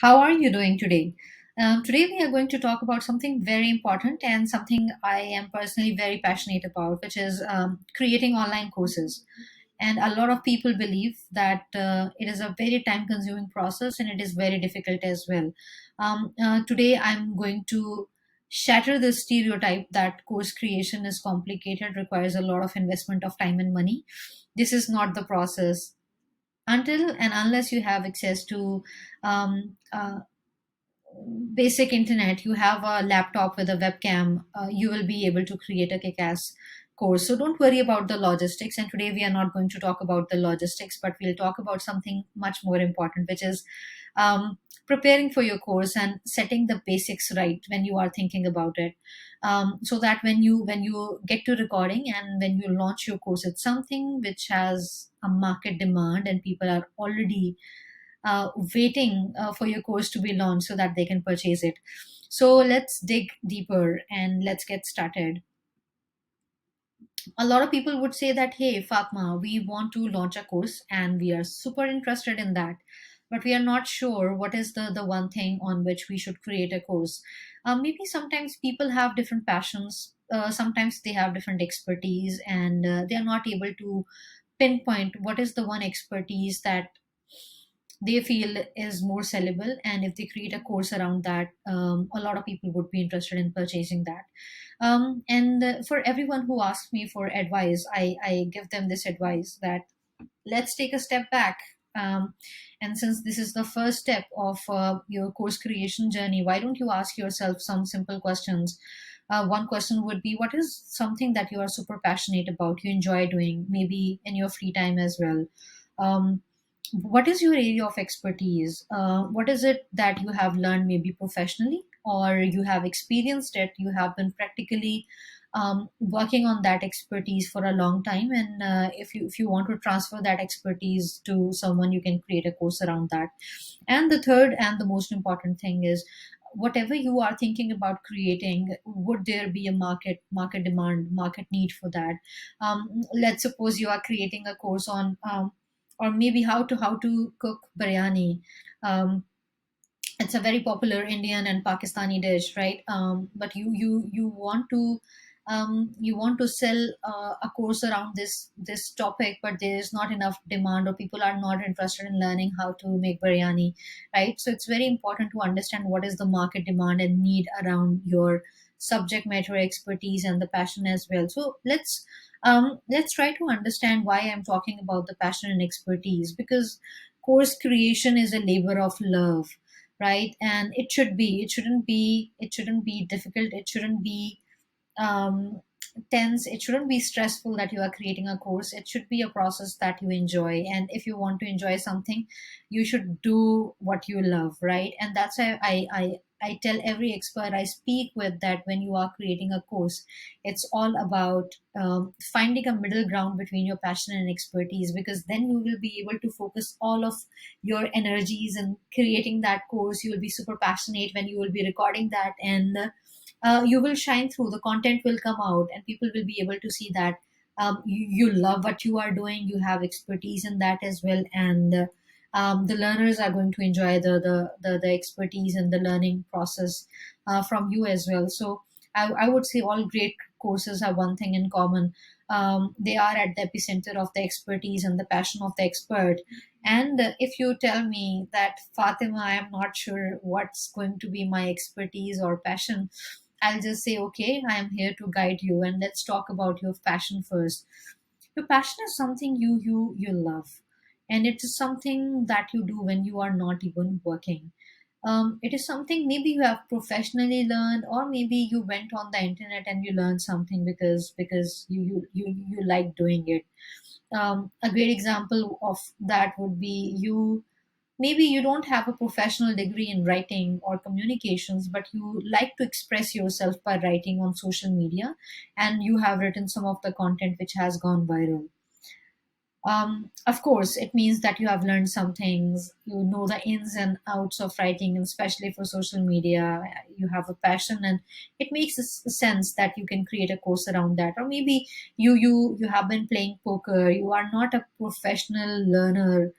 How are you doing today? Today, we are going to talk about something very important and something I am personally very passionate about, which is creating online courses. And a lot of people believe that it is a very time consuming process and it is very difficult as well. Today, I'm going to shatter the stereotype that course creation is complicated, requires a lot of investment of time and money. This is not the process until and unless you have access to basic internet, you have a laptop with a webcam, you will be able to create a kick-ass course. So don't worry about the logistics. And today we are not going to talk about the logistics, but we'll talk about something much more important, which is preparing for your course and setting the basics right when you are thinking about it, so that when you get to recording and when you launch your course, it's something which has a market demand and people are already waiting for your course to be launched so that they can purchase it. So let's dig deeper and let's get started. A lot of people would say that, hey, Fatma, we want to launch a course and we are super interested in that. But we are not sure what is the one thing on which we should create a course. Maybe sometimes people have different passions, sometimes they have different expertise, and they are not able to pinpoint what is the one expertise that they feel is more sellable, and if they create a course around that, a lot of people would be interested in purchasing that. And for everyone who asks me for advice, I give them this advice that let's take a step back. And since this is the first step of your course creation journey, why don't you ask yourself some simple questions? One question would be, what is something that you are super passionate about, you enjoy doing, maybe in your free time as well? Um, what is your area of expertise? What is it that you have learned, maybe professionally, or you have experienced it, you have been practically working on that expertise for a long time, and if you want to transfer that expertise to someone, you can create a course around that. And the third and the most important thing is, whatever you are thinking about creating, would there be a market demand, market need for that? Let's suppose you are creating a course on or maybe how to cook biryani. um, it's a very popular Indian and Pakistani dish, right? But you want to sell a course around this topic, but there is not enough demand, or people are not interested in learning how to make biryani, right? So it's very important to understand what is the market demand and need around your subject matter expertise and the passion as well. So let's try to understand why I'm talking about the passion and expertise, because course creation is a labor of love, right? And it shouldn't be difficult, it shouldn't be um, tense, it shouldn't be stressful that you are creating a course. It should be a process that you enjoy, and if you want to enjoy something, you should do what you love, right? And that's why I tell every expert I speak with that when you are creating a course, it's all about finding a middle ground between your passion and expertise, because then you will be able to focus all of your energies in creating that course. You will be super passionate when you will be recording that, and you will shine through, the content will come out and people will be able to see that you love what you are doing, you have expertise in that as well, and the learners are going to enjoy the expertise and the learning process from you as well. So I would say all great courses have one thing in common. They are at the epicenter of the expertise and the passion of the expert. And if you tell me that, Fatima, I am not sure what's going to be my expertise or passion, I'll just say, okay, I am here to guide you, and let's talk about your passion first. Your passion is something you love, and it is something that you do when you are not even working. It is something maybe you have professionally learned, or maybe you went on the internet and you learned something because you like doing it. A great example of that would be, maybe you don't have a professional degree in writing or communications, but you like to express yourself by writing on social media, and you have written some of the content which has gone viral. Of course, it means that you have learned some things, you know the ins and outs of writing, and especially for social media, you have a passion, and it makes sense that you can create a course around that. Or maybe you have been playing poker, you are not a professional learner,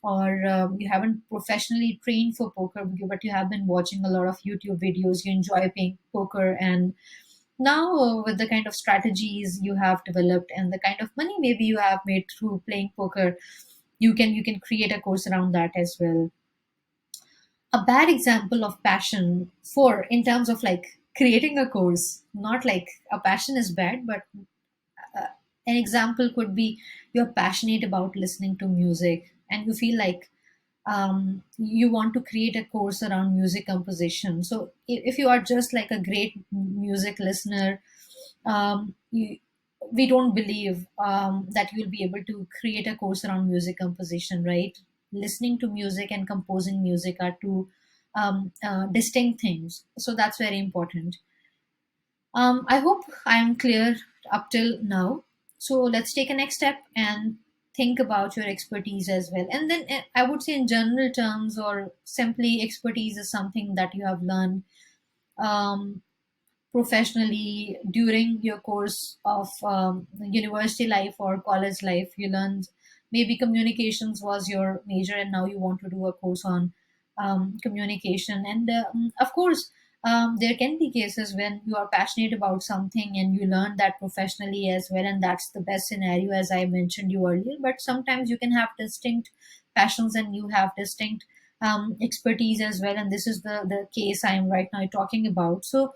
or you haven't professionally trained for poker, but you have been watching a lot of YouTube videos, you enjoy playing poker, and now with the kind of strategies you have developed and the kind of money maybe you have made through playing poker, you can create a course around that as well. A bad example of passion for in terms of like creating a course, not like a passion is bad, but uh, an example could be you're passionate about listening to music and you feel like you want to create a course around music composition. So if you are just like a great music listener, we don't believe that you'll be able to create a course around music composition, right? Listening to music and composing music are two distinct things. So that's very important. I hope I am clear up till now. So let's take a next step and think about your expertise as well. And then I would say, in general terms, or simply, expertise is something that you have learned um, professionally during your course of university life or college life. You learned maybe communications was your major and now you want to do a course on communication. And of course, there can be cases when you are passionate about something and you learn that professionally as well, and that's the best scenario, as I mentioned you earlier. But sometimes you can have distinct passions and you have distinct expertise as well, and this is the case I am right now talking about. So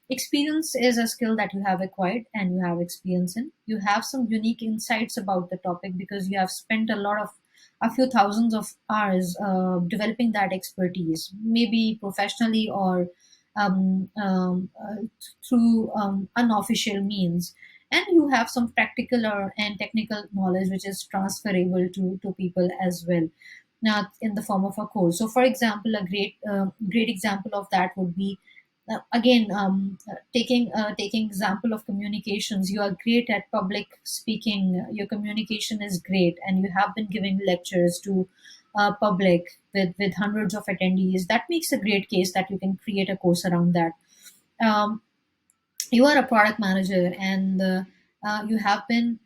experience is a skill that you have acquired and you have experience in. You have some unique insights about the topic because you have spent a few thousands of hours developing that expertise, maybe professionally or through unofficial means. And you have some practical and technical knowledge which is transferable to people as well, now in the form of a course. So, for example, a great example of that would be again taking example of communications. You are great at public speaking. Your communication is great, and you have been giving lectures to public with hundreds of attendees. That makes a great case that you can create a course around that. Um, you are a product manager and you have been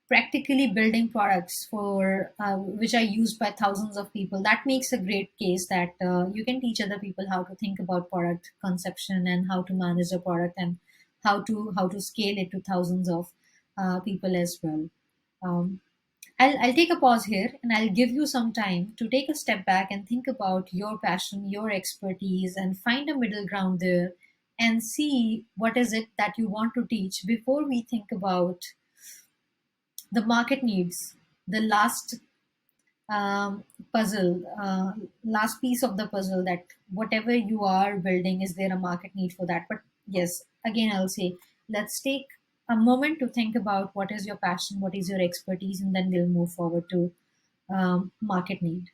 practically building products for which are used by thousands of people. That makes a great case that you can teach other people how to think about product conception and how to manage a product and how to scale it to thousands of people as well. um, I'll take a pause here and I'll give you some time to take a step back and think about your passion, your expertise, and find a middle ground there and see what is it that you want to teach before we think about the market needs, the um, puzzle, last piece of the puzzle, that whatever you are building, is there a market need for that? But yes, again, I'll say, let's take a moment to think about what is your passion, what is your expertise, and then we'll move forward to market need.